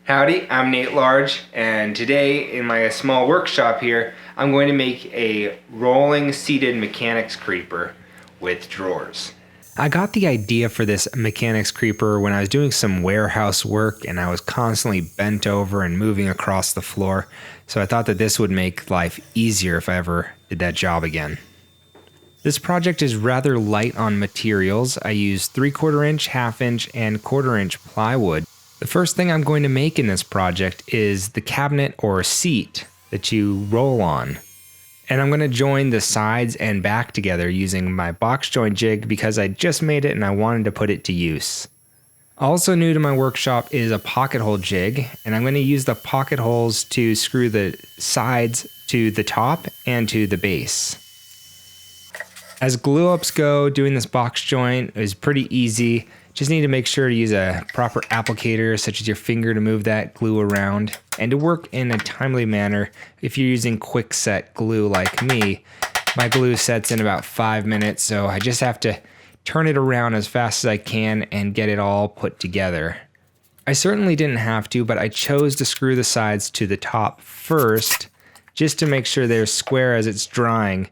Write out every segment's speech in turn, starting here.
Howdy, I'm Nate Large, and today in my small workshop here, I'm going to make a rolling seated mechanics creeper with drawers. I got the idea for this mechanics creeper when I was doing some warehouse work and I was constantly bent over and moving across the floor, so I thought that this would make life easier if I ever did that job again. This project is rather light on materials. I use 3/4 inch, 1/2 inch, and 1/4 inch plywood. The first thing I'm going to make in this project is the cabinet or seat that you roll on. And I'm going to join the sides and back together using my box joint jig because I just made it and I wanted to put it to use. Also new to my workshop is a pocket hole jig, and I'm going to use the pocket holes to screw the sides to the top and to the base. As glue ups go, doing this box joint is pretty easy. Just need to make sure to use a proper applicator, such as your finger, to move that glue around, and to work in a timely manner. If you're using quick set glue like me, my glue sets in about 5 minutes, so I just have to turn it around as fast as I can and get it all put together. I certainly didn't have to, but I chose to screw the sides to the top first, just to make sure they're square as it's drying.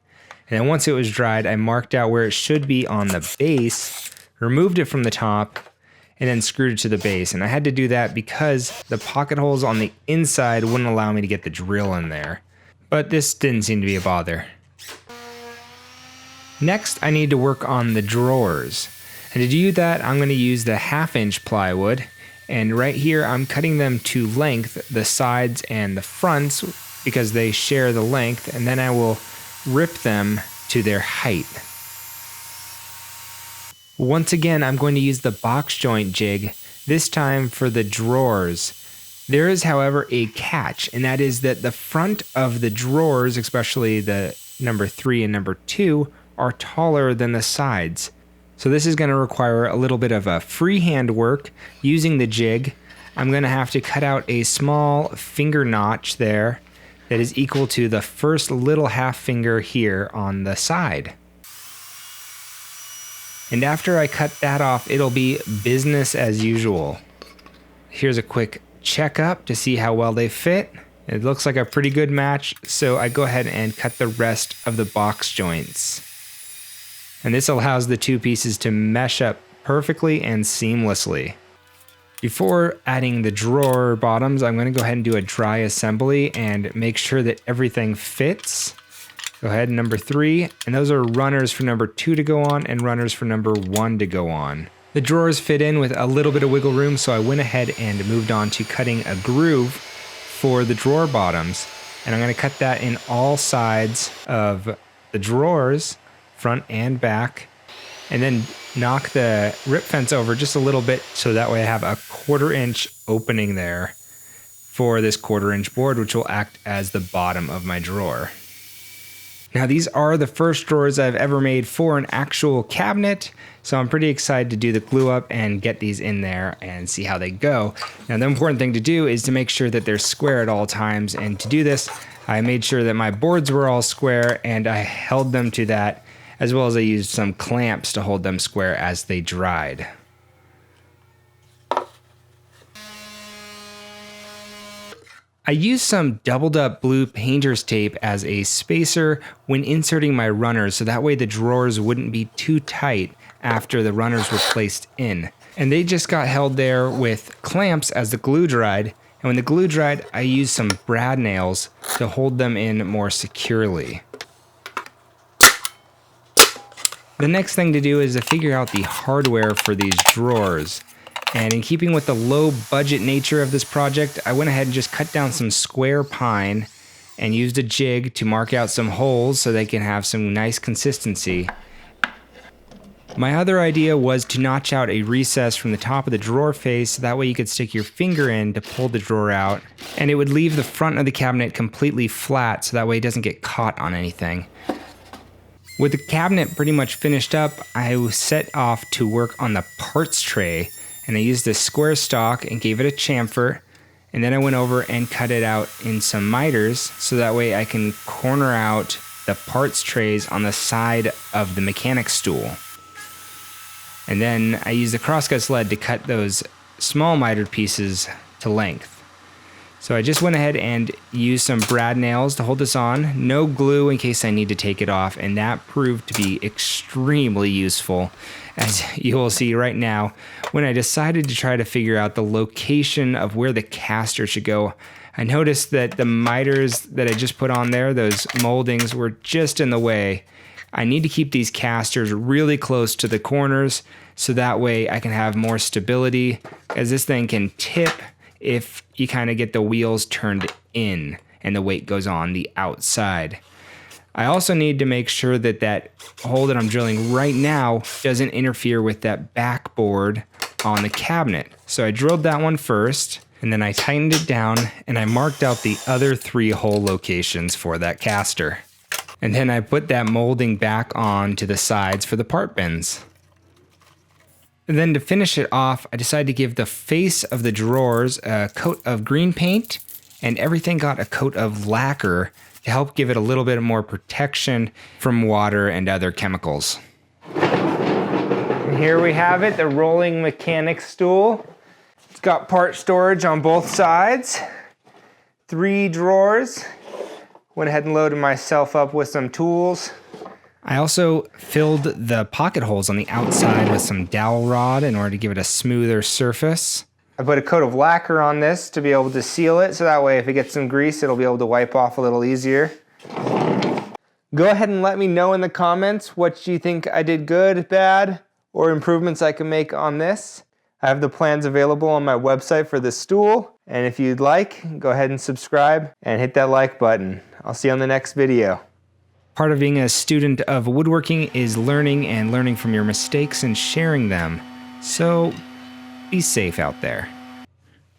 And then once it was dried, I marked out where it should be on the base, removed it from the top, and then screwed it to the base. And I had to do that because the pocket holes on the inside wouldn't allow me to get the drill in there. But this didn't seem to be a bother. Next, I need to work on the drawers. And to do that, I'm going to use the 1/2 inch plywood. And right here, I'm cutting them to length, the sides and the fronts, because they share the length. And then I will rip them to their height. Once again, I'm going to use the box joint jig, this time for the drawers. There is, however, a catch, and that is that the front of the drawers, especially the number 3 and number 2, are taller than the sides. So this is going to require a little bit of a freehand work using the jig. I'm going to have to cut out a small finger notch there that is equal to the first little 1/2 finger here on the side. And after I cut that off, it'll be business as usual. Here's a quick checkup to see how well they fit. It looks like a pretty good match, so I go ahead and cut the rest of the box joints. And this allows the two pieces to mesh up perfectly and seamlessly. Before adding the drawer bottoms, I'm going to go ahead and do a dry assembly and make sure that everything fits. Go ahead, number 3, and those are runners for number 2 to go on and runners for number 1 to go on. The drawers fit in with a little bit of wiggle room, so I went ahead and moved on to cutting a groove for the drawer bottoms. And I'm going to cut that in all sides of the drawers, front and back, and then knock the rip fence over just a little bit so that way I have a 1/4 inch opening there for this 1/4 inch board, which will act as the bottom of my drawer. Now these are the first drawers I've ever made for an actual cabinet, so I'm pretty excited to do the glue up and get these in there and see how they go. Now the important thing to do is to make sure that they're square at all times, and to do this, I made sure that my boards were all square and I held them to that, as well as I used some clamps to hold them square as they dried. I used some doubled up blue painter's tape as a spacer when inserting my runners, so that way the drawers wouldn't be too tight after the runners were placed in. And they just got held there with clamps as the glue dried, and when the glue dried, I used some brad nails to hold them in more securely. The next thing to do is to figure out the hardware for these drawers. And in keeping with the low budget nature of this project, I went ahead and just cut down some square pine and used a jig to mark out some holes so they can have some nice consistency. My other idea was to notch out a recess from the top of the drawer face, so that way you could stick your finger in to pull the drawer out, and it would leave the front of the cabinet completely flat so that way it doesn't get caught on anything. With the cabinet pretty much finished up, I set off to work on the parts tray, and I used this square stock and gave it a chamfer, and then I went over and cut it out in some miters so that way I can corner out the parts trays on the side of the mechanic stool. And then I used the crosscut sled to cut those small mitered pieces to length. So I just went ahead and used some brad nails to hold this on, no glue in case I need to take it off, and that proved to be extremely useful. As you will see right now, when I decided to try to figure out the location of where the caster should go, I noticed that the miters that I just put on there, those moldings, were just in the way. I need to keep these casters really close to the corners so that way I can have more stability, as this thing can tip if you kind of get the wheels turned in and the weight goes on the outside. I also need to make sure that that hole that I'm drilling right now doesn't interfere with that backboard on the cabinet. So I drilled that one first, and then I tightened it down, and I marked out the other 3 hole locations for that caster. And then I put that molding back on to the sides for the part bends. And then to finish it off, I decided to give the face of the drawers a coat of green paint, and everything got a coat of lacquer to help give it a little bit more protection from water and other chemicals. And here we have it, the Rolling Mechanic Stool. It's got part storage on both sides, 3 drawers. Went ahead and loaded myself up with some tools. I also filled the pocket holes on the outside with some dowel rod in order to give it a smoother surface. I put a coat of lacquer on this to be able to seal it, so that way if it gets some grease, it'll be able to wipe off a little easier. Go ahead and let me know in the comments what you think I did good, bad, or improvements I can make on this. I have the plans available on my website for this stool, and if you'd like, go ahead and subscribe and hit that like button. I'll see you on the next video. Part of being a student of woodworking is learning from your mistakes and sharing them. So be safe out there.